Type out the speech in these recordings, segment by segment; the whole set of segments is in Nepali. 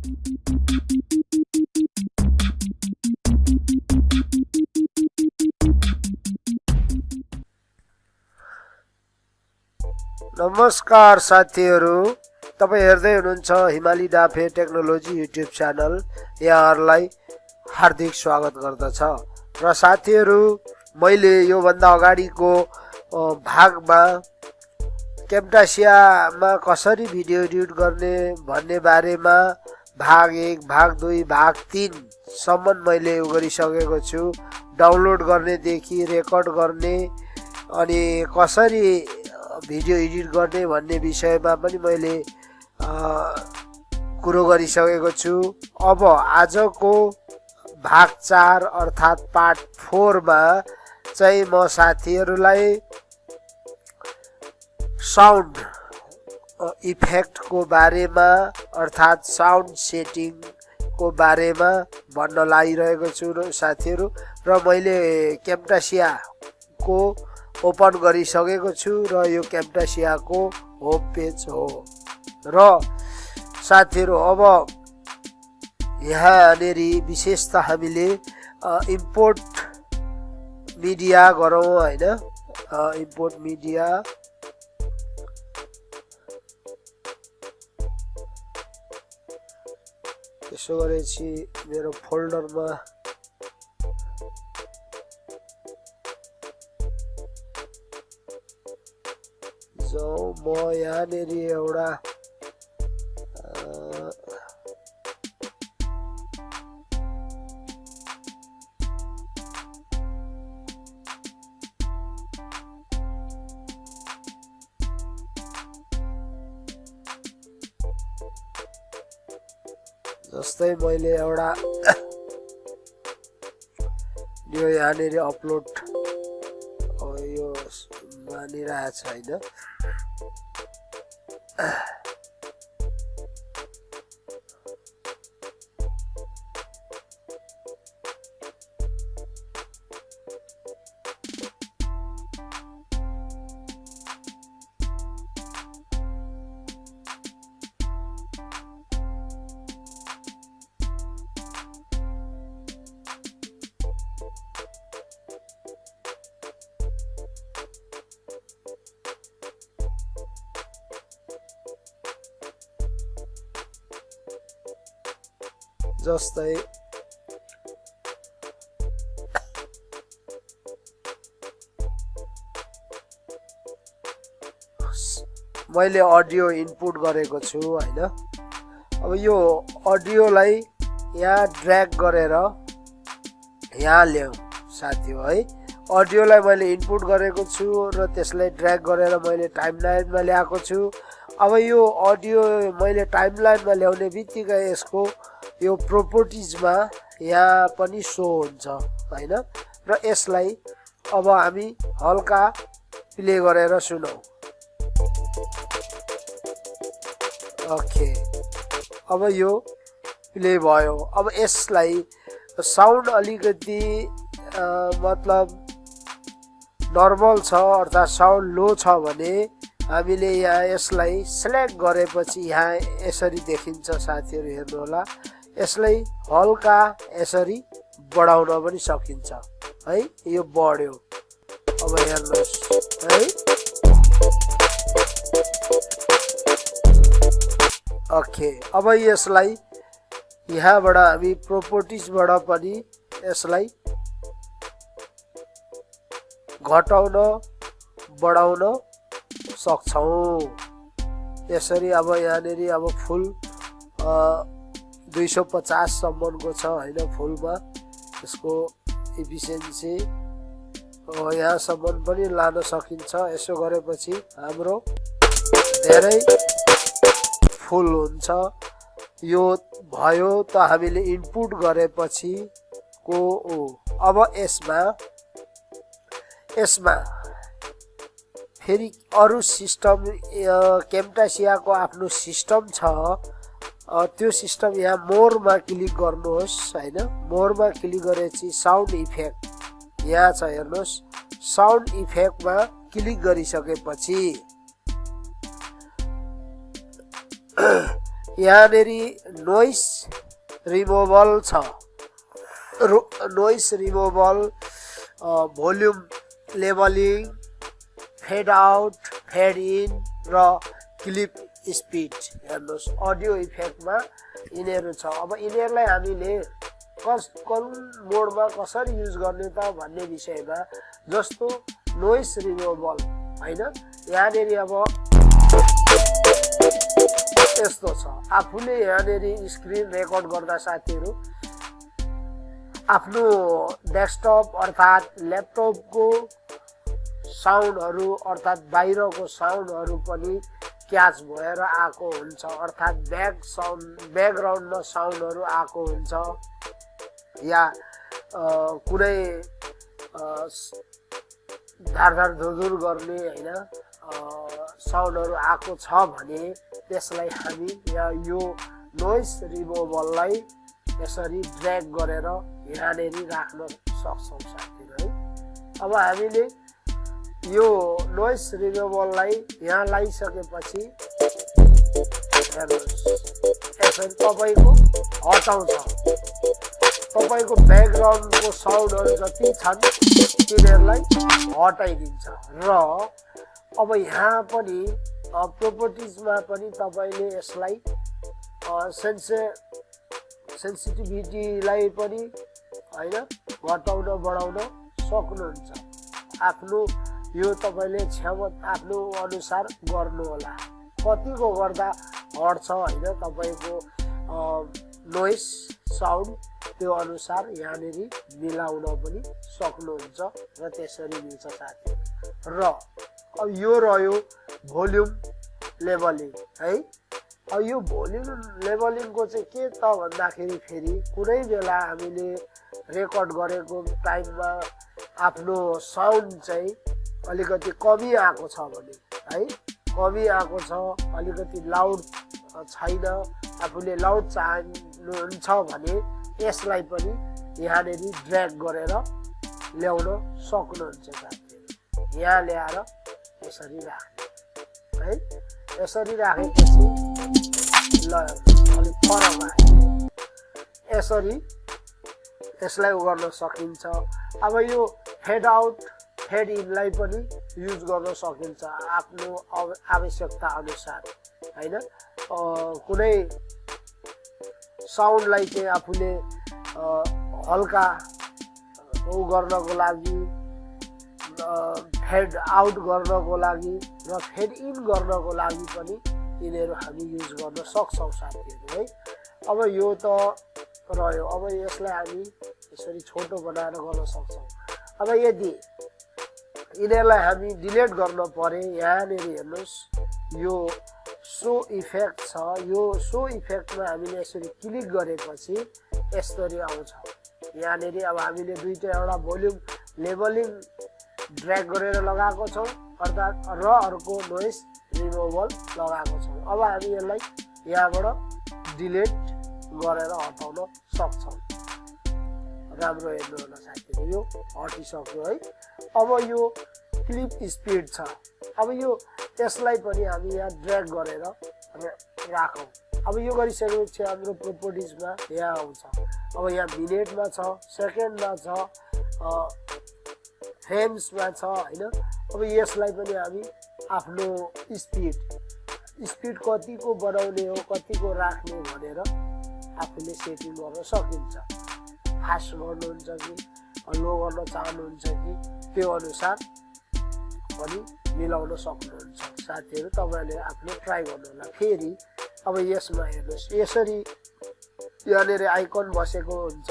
नमस्कार साथीहरु, तपाई हेर्दै हुनुहुन्छ हिमाली डाफे टेक्नोलोजी युट्युब च्यानल। यहाँहरुलाई हार्दिक स्वागत गर्दछ। र साथीहरु, मैले यो भन्दा अगाडिको भागमा क्याम्टासियामा कसरी भिडियो एडिट गर्ने भन्ने बारेमा भाग 1, भाग 2, भाग 3 सम्म मैले गरिसकेको छु। डाउनलोड गर्ने देखि रेकर्ड गर्ने अनि कसरी भिडियो एडिट गर्ने भन्ने विषयमा पनि मैले कुरो गरिसकेको छु। अब आजको भाग 4 अर्थात् पार्ट 4 मा चाहिँ म साथीहरुलाई साउन्ड इफेक्ट को बारेमा अर्थात् साउन्ड सेटिङ को बारेमा भन्न लागिरहेको छु साथीहरु। र मैले क्याम्टासिया को ओपन गरिसकेको छु र यो क्याम्टासिया को होम पेज हो। र साथीहरु, अब यहाँनेरि विशेष त हामीले इम्पोर्ट मिडिया गरौँ हैन। इम्पोर्ट मिडिया त्यसो गरेपछि मेरो फोल्डरमा म यहाँनेरि एउटा जस्तै मैले एउटा यो यहाँनेरि अपलोड यो मानिरहेछ हैन। जस्तै मैले अडियो इनपुट गरेको छु हैन। अब यो अडियोलाई यहाँ ड्र्याग गरेर यहाँ ल्याऊ साथीहरु है। अडियोलाई मैले इनपुट गरेको छु र त्यसलाई ड्र्याग गरेर मैले टाइमलाइनमा ल्याएको छु। अब यो अडियो मैले टाइमलाइनमा ल्याउने बित्तिकै यसको यो प्रोपर्टिजमा यहाँ पनि शो हुन्छ हैन। र यसलाई अब हामी हल्का प्ले गरेर सुनौ। ओके, अब यो प्ले भयो। अब यसलाई साउन्ड अलिकति मतलब नर्मल छ अर्थात् साउन्ड लो छ भने हामीले यहाँ यसलाई सिलेक्ट गरेपछि यहाँ यसरी देखिन्छ साथीहरु, हेर्नु होला। यसलाई हल्का यसरी बढाउन पनि सकिन्छ है। यो बढ्यो, अब हेर्नुस् है। ओके, अब यसलाई यहाँबाट हामी प्रोपर्टिजबाट पनि यसलाई घटाउन बढाउन सक्छौं यसरी। अब यहाँनेरि अब फुल 250 सम्मको छ हैन फुलमा यसको एफिसिएन्सी यहाँसम्म पनि लान सकिन्छ। यसो गरेपछि हाम्रो धेरै फुल हुन्छ। यो भयो त हामीले इनपुट गरेपछि को अब यसमा फेरि अरु सिस्टम क्याम्टासियाको आफ्नो सिस्टम छ। त्यो सिस्टम यहाँ मोरमा क्लिक गर्नुहोस् हैन। मोरमा क्लिक गरेपछि साउन्ड इफेक्ट यहाँ छ, हेर्नुहोस्। साउन्ड इफेक्टमा क्लिक गरिसकेपछि यहाँनेरि नोइस रिमूवल छ noise removal volume levelling fade out fade in र क्लिप स्पिड हेर्नुहोस् अडियो इफेक्टमा यिनीहरू छ अब यिनीहरूलाई हामीले कुन मोडमा कसरी युज गर्ने त भन्ने विषयमा जस्तो नोइस रिमूवल हैन यहाँनेरि अब यस्तो छ आफूले यहाँनेरि स्क्रिन रेकर्ड गर्दा साथीहरू आफ्नो डेस्कटप अर्थात् ल्यापटपको साउन्डहरू अर्थात् बाहिरको साउन्डहरू पनि क्याच भएर आएको हुन्छ अर्थात् ब्याकग्राउन्डमा साउन्डहरू आएको हुन्छ या कुनै धारधार धुरधुर गर्ने हैन साउन्डहरू आएको छ भने त्यसलाई हामी यहाँ यो नोइस रिमूवललाई यसरी ड्र्याग गरेर यहाँनेरि राख्न सक्छौँ साथीहरू है अब हामीले यो नोइस रिमूवललाई यहाँ लगाइसकेपछि हेर्नुहोस् यसरी तपाईको हटाउँछ तपाईको ब्याकग्राउन्डको साउन्डहरू जति छन् तिनीहरूलाई हटाइदिन्छ र अब यहाँ पनि प्रोपर्टिजमा पनि तपाईले यसलाई सेन्सिटिभिटीलाई पनि हैन घटाउन बढाउन सक्नुहुन्छ आफ्नो यो तपाईले आफ्नो अनुसार गर्नु होला कतिको गर्दा हट्छ हैन तपाईको नोइस साउन्ड त्यो अनुसार यहाँनेरि मिलाउन पनि सक्नुहुन्छ र त्यसरी मिल्छ साथी र अब यो रह्यो भोल्युम लेभलिङ है अब यो भोल्युम लेभलिङको चाहिँ के त भन्दाखेरि फेरि कुनै बेला हामीले रेकर्ड गरेको टाइममा आफ्नो साउन्ड चाहिँ अलिकति कमी आएको छ भने है कमी आएको छ अलिकति लाउड छैन आफूले लाउड चाहनुहुन्छ भने यसलाई पनि यहाँनेरि ड्र्याग गरेर ल्याउन सक्नुहुन्छ साथीहरू यहाँ ल्याएर यसरी राख्ने है यसरी राखेपछि ल अलि फरक आयो यसरी यसलाई गर्न सकिन्छ अब यो फेड आउट फेड इनलाई पनि युज गर्न सकिन्छ आफ्नो आवश्यकता अनुसार हैन कुनै साउन्डलाई चाहिँ आफूले हल्का गर्नको लागि फेड आउट गर्नको लागि र फेड इन गर्नको लागि पनि यिनीहरू हामी युज गर्न सक्छौँ साथीहरू है अब यो त रह्यो अब यसलाई हामी यसरी छोटो बनाएर गर्न सक्छौँ अब यदि यिनीहरूलाई हामी डिलिट गर्न परे यहाँनेरि हेर्नुहोस् यो सो इफेक्ट छ यो सो इफेक्टमा हामीले यसरी क्लिक गरेपछि यसरी आउँछ यहाँनेरि अब हामीले दुईटा एउटा भोल्युम लेभलिङ ड्र्याग गरेर लगाएको छौँ अर्थात् र अर्को नोइस रिमूवल लगाएको छौँ अब हामी यसलाई यहाँबाट डिलिट गरेर हटाउन सक्छौँ राम्रो हेर्नु होला साथीहरू यो हटिसक्यो है अब यो क्लिप स्पिड छ अब यो यसलाई पनि हामी यहाँ ड्र्याग गरेर राखौँ अब यो गरिसकेपछि हाम्रो प्रोपर्टिजमा यहाँ आउँछ अब यहाँ मिनेटमा छ सेकेन्डमा छ फ्रेम्समा छ हैन अब यसलाई पनि हामी आफ्नो स्पिड कतिको बनाउने हो कतिको राख्ने भनेर आफूले सेटिङ गर्न सकिन्छ फास्ट गर्नुहुन्छ कि लो गर्न चाहनुहुन्छ कि त्यो अनुसार पनि मिलाउन सक्नुहुन्छ साथीहरू तपाईले आफ्नो ट्राई गर्नु होला फेरि अब यसमा हेर्नुहोस् यसरी यहाँनेरि आइकन बसेको हुन्छ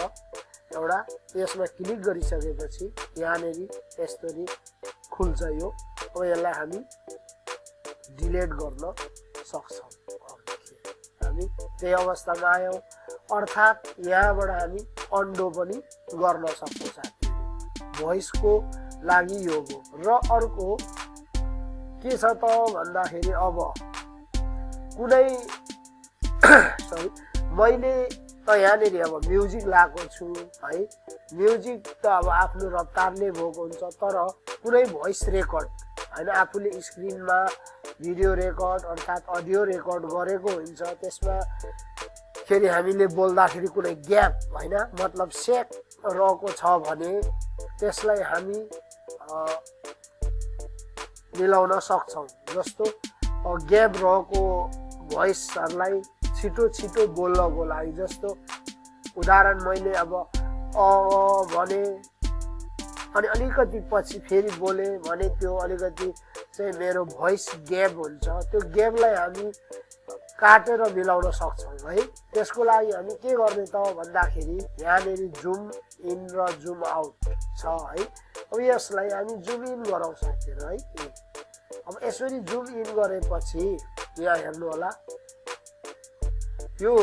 एउटा यसमा क्लिक गरिसकेपछि यहाँनेरि यसरी खुल्छ यो अब यसलाई हामी डिलिट गर्न सक्छौँ हामी त्यही अवस्थामा आयौँ अर्थात् यहाँबाट हामी अन्डो पनि गर्न सक्छौँ साथीहरू भोइसको लागि यो हो र अर्को के छ त भन्दाखेरि अब कुनै सरी मैले त यहाँनेरि अब म्युजिक लगाएको छु है म्युजिक त अब आफ्नो रफ्तारले भएको हुन्छ तर कुनै भोइस रेकर्ड हैन आफूले स्क्रिनमा भिडियो रेकर्ड अर्थात् अडियो रेकर्ड गरेको हुन्छ त्यसमा फेरि हामीले बोल्दाखेरि कुनै ग्याप हैन मतलब सेक रहेको छ भने त्यसलाई हामी मिलाउन सक्छौं जस्तो ग्याप रहेको भोइसहरुलाई छिटो छिटो बोल्नको लागि जस्तो उदाहरण मैले अब भने अनि अलिकति पछि फेरि बोले भने त्यो अलिकति चाहिँ मेरो भोइस ग्याप हुन्छ त्यो ग्यापलाई हामी काटेर मिलाउन सक्छौं है त्यसको लागि हामी के गर्ने त भन्दाखेरि यहाँनेरि जुम इन र जुम आउट छ है अब यसलाई हामी जुम इन गरौँ साथीहरु है अब यसरी जुम इन गरेपछि यहाँ हेर्नु होला यो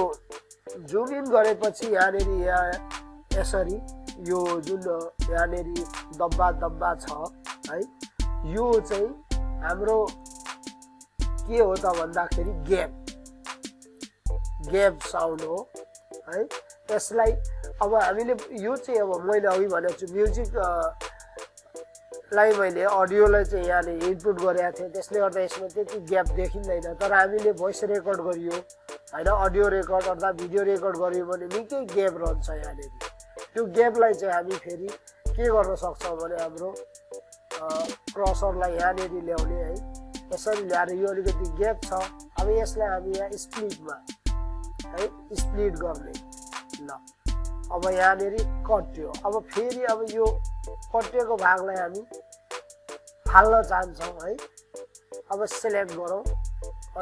जुम इन गरेपछि यहाँनेरि यहाँ यसरी यो जुन यहाँनेरि दब्बा छ है यो चाहिँ हाम्रो के हो त भन्दाखेरि ग्याप साउन्ड हो है त्यसलाई अब हामीले यो चाहिँ अब मैले अघि भनेको छु म्युजिक लाई मैले अडियोलाई चाहिँ यहाँले इनपुट गरेको थिएँ त्यसले गर्दा यसमा त्यति ग्याप देखिँदैन तर हामीले भोइस रेकर्ड गरियो हैन अडियो रेकर्ड अर्थात् भिडियो रेकर्ड गरियो भने निकै ग्याप रहन्छ यहाँनेरि त्यो ग्यापलाई चाहिँ हामी फेरि के गर्न सक्छौं भने हाम्रो क्रसरलाई यहाँनेरि ल्याउने है यसरी ल्याएर यो अलिकति ग्याप छ अब यसलाई हामी यहाँ स्प्लिटमा है स्प्लिट गर्ने ल अब यहाँनेरि कट्यो अब फेरि अब यो कटेको भागलाई हामी फाल्न चाहन्छौं है अब सिलेक्ट गरौँ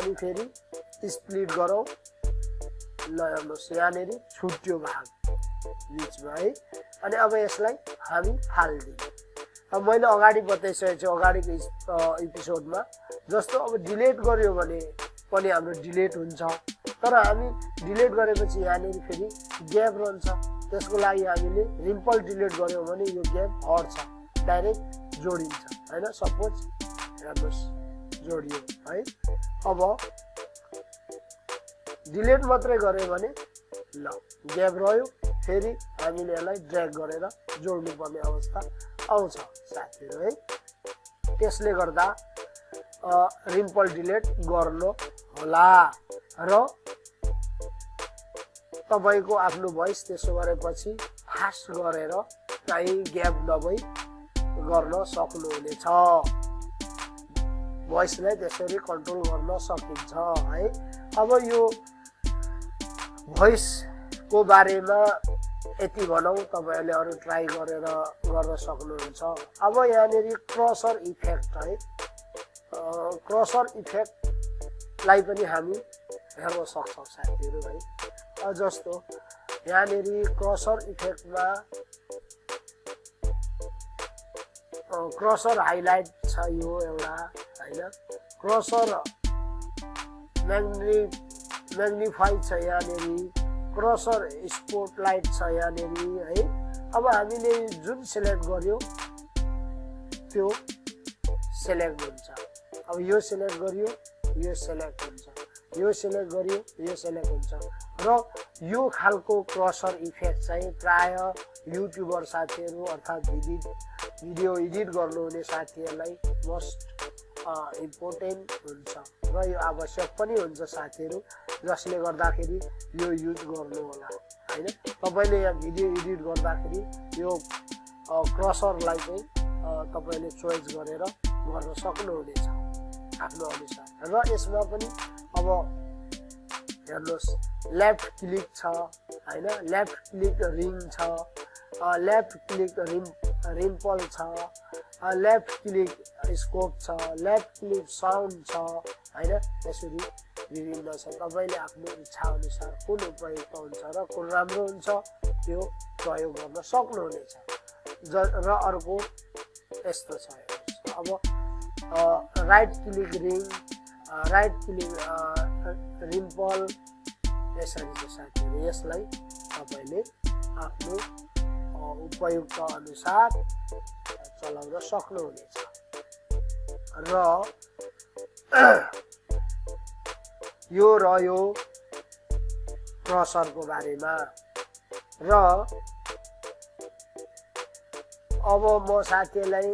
अनि फेरि स्प्लिट गरौँ ल हेर्नुस् यहाँनेरि छुट्यो भाग बीचमा है अनि अब यसलाई हामी फाल्दियौ अब मैले अगाडि बताइसकेको छु अगाडिको एपिसोडमा जस्तो अब डिलिट गर्यो भने पनि हाम्रो डिलिट हुन्छ तर हामी डिलिट गरेपछि यहाँनेरि फेरि ग्याप रहन्छ त्यसको लागि हामीले रिम्पल डिलिट गर्यौं भने यो ग्याप हट्छ डाइरेक्ट जोडिन्छ हैन सपोज हेर्नुस् जोडियो है अब डिलिट मात्रै गरे भने ल ग्याप रह्यो फेरि हामीले यसलाई ड्र्याग गरेर जोड्नु पर्ने अवस्था आउँछ साथीहरु है त्यसले गर्दा रिम्पल डिलिट गर्नु होला र तपाईको आफ्नो भोइस त्यसो गरेपछि फास्ट गरेर कहीं ग्याप नभई गर्न सक्नुहुनेछ भोइसलाई त्यसरी कन्ट्रोल गर्न सकिन्छ है अब यो भोइस को बारेमा यति भनौं तपाईहरुले अरु ट्राई गरेर गर्न सक्नुहुन्छ अब यहाँनेरि क्रसर इफेक्ट है क्रसर इफेक्ट लाई पनि हामी हेर्न सक्छौं साथीहरु है जस्तो यहाँनेरि क्रसर इफेक्टमा क्रसर हाइलाइट छ यो एउटा हैन क्रसर म्याग्निफाई छ यहाँनेरि क्रसर स्पॉटलाइट छ यहाँनेरि है अब हामीले जुन सिलेक्ट गर्यो त्यो सिलेक्ट हुन्छ अब यो सिलेक्ट गर्यो यो सिलेक्ट हुन्छ यो सिलेक्ट गर्यो यो सिलेक्ट हुन्छ र यो खालको क्रसर इफेक्ट चाहिँ प्राय युट्युबर साथीहरु अर्थात् भिडियो एडिट गर्नुहुने साथीहरुलाई मोस्ट इम्पोर्टेन्ट हुन्छ र यो आवश्यक पनि हुन्छ साथीहरु जसले गर्दाखेरि यो युज गर्नु होला हैन तपाईले यहाँ भिडियो एडिट गर्दाखेरि यो क्रसरलाई चाहिँ तपाईले चोइस गरेर गर्न सक्नुहुनेछ आफ्नो अनुसार र यसमा पनि अब हेर्नुस् लेफ्ट क्लिक छ हैन लेफ्ट क्लिक रिङ छ लेफ्ट क्लिक रिम्पल छ लेफ्ट क्लिक स्कोप छ लेफ्ट क्लिक साउन्ड छ हैन त्यसरी विभिन्न छ तपाईले आफ्नो इच्छा अनुसार कुन उपयुक्त हुन्छ र कुन राम्रो हुन्छ त्यो प्रयोग गर्न सक्नुहुनेछ र अर्को यस्तो छ अब राइट क्लिक रिङ राइट क्लिक रिम्पल यसरी चाहिँ साथीहरु यसलाई तपाईले आफ्नो उपयुक्त अनुसार चलाउन सक्नुहुनेछ र यो रह्यो क्रसरको बारेमा र अब म साथीहरुलाई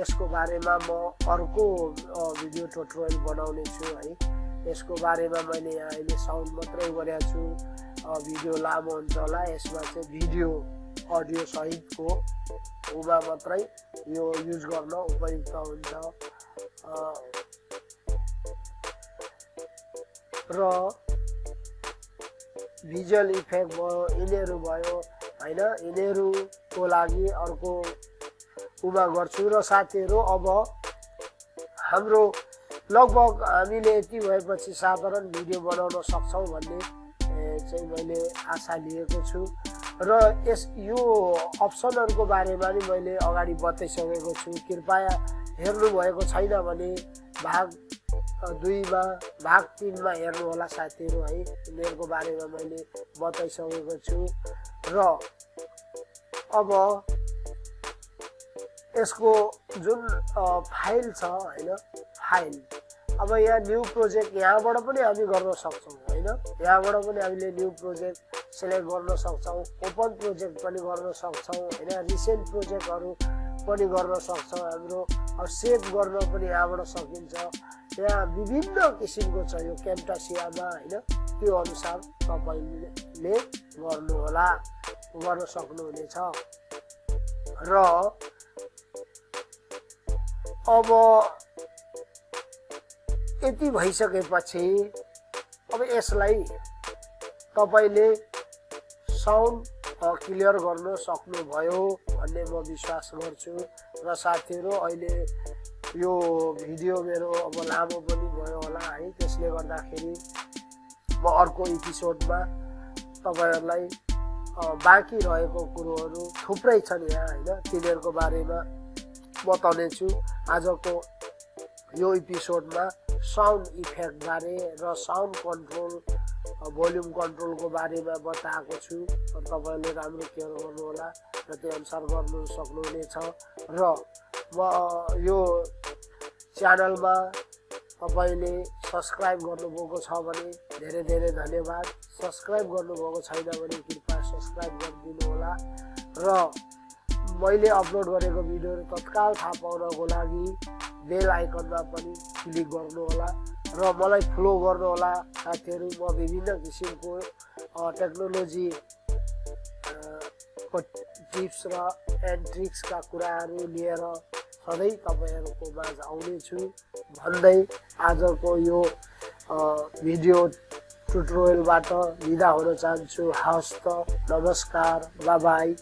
यसको बारेमा म अर्को भिडियो ट्युटोरियल बनाउने छु है। यसको बारेमा मैले यहाँ अहिले साउन्ड मात्रै गरेको छु, भिडियो लामो हुन्छ होला। यसमा चाहिँ भिडियो अडियो सहितको उमा मात्रै यो युज गर्न उपयुक्त हुन्छ। र भिजुअल इफेक्ट भयो, यिनीहरू भयो हैन, यिनीहरूको लागि अर्को उमा गर्छु। र साथीहरू अब हाम्रो लगभग हामीले यति भएपछि साधारण भिडियो बनाउन सक्छौँ भन्ने चाहिँ मैले आशा लिएको छु। र यो अप्सनहरूको बारेमा नि मैले अगाडि बताइसकेको छु। कृपया हेर्नु भएको छैन भने भाग 2 मा भाग 3 मा हेर्नु होला साथीहरू है। यिनीहरूको बारेमा मैले बताइसकेको छु। र अब यसको जुन फाइल छ हैन, फाइल अब यहाँ न्यू प्रोजेक्ट यहाँबाट पनि हामी गर्न सक्छौँ हैन। यहाँबाट पनि हामीले न्यू प्रोजेक्ट सिलेक्ट गर्न सक्छौँ, ओपन प्रोजेक्ट पनि गर्न सक्छौँ हैन, रिसेन्ट प्रोजेक्टहरू पनि गर्न सक्छौँ। हाम्रो सेभ गर्न पनि यहाँबाट सकिन्छ। यहाँ विभिन्न किसिमको छ यो क्याम्टासियामा हैन। त्यो अनुसार तपाईले गर्न सक्नुहुनेछ। र अब यति भइसकेपछि अब यसलाई तपाईले साउन्ड क्लियर गर्न सक्नुभयो भन्ने म विश्वास गर्छु। र साथीहरू अहिले यो भिडियो मेरो अब लामो पनि भयो होला है, त्यसले गर्दाखेरि म अर्को एपिसोडमा तपाईहरुलाई बाँकी रहेको कुरोहरू थुप्रै छन् यहाँ हैन, तिनीहरूको बारेमा बताउने छु। आजको यो एपिसोडमा साउन्ड इफेक्ट बारे र साउन्ड कन्ट्रोल, भोल्युम कन्ट्रोलको बारेमा बताएको छु। तपाईले राम्रो केयर गर्नु होला र त्यो अनुसार गर्नु सक्नुहुनेछ। र म यो च्यानलमा तपाईले सब्स्क्राइब गर्नुभएको छ भने धेरै धेरै धन्यवाद। सब्स्क्राइब गर्नुभएको छैन भने कृपया सब्स्क्राइब गरिदिनु होला। र मैले अपलोड गरेको भिडियोहरू तत्काल थाहा पाउनको लागि बेल आइकनमा पनि क्लिक गर्नु होला र मलाई फलो गर्नु होला साथीहरू। म विभिन्न किसिमको टेक्नोलोजी को टिप्स र एन्ड ट्रिक्सका कुराहरू लिएर सधैँ तपाईहरुको माझ आउने छु भन्दै आजको यो भिडियो ट्युटोरियलबाट बिदा हुन चाहन्छु। हस्त, नमस्कार, बाइ बाइ।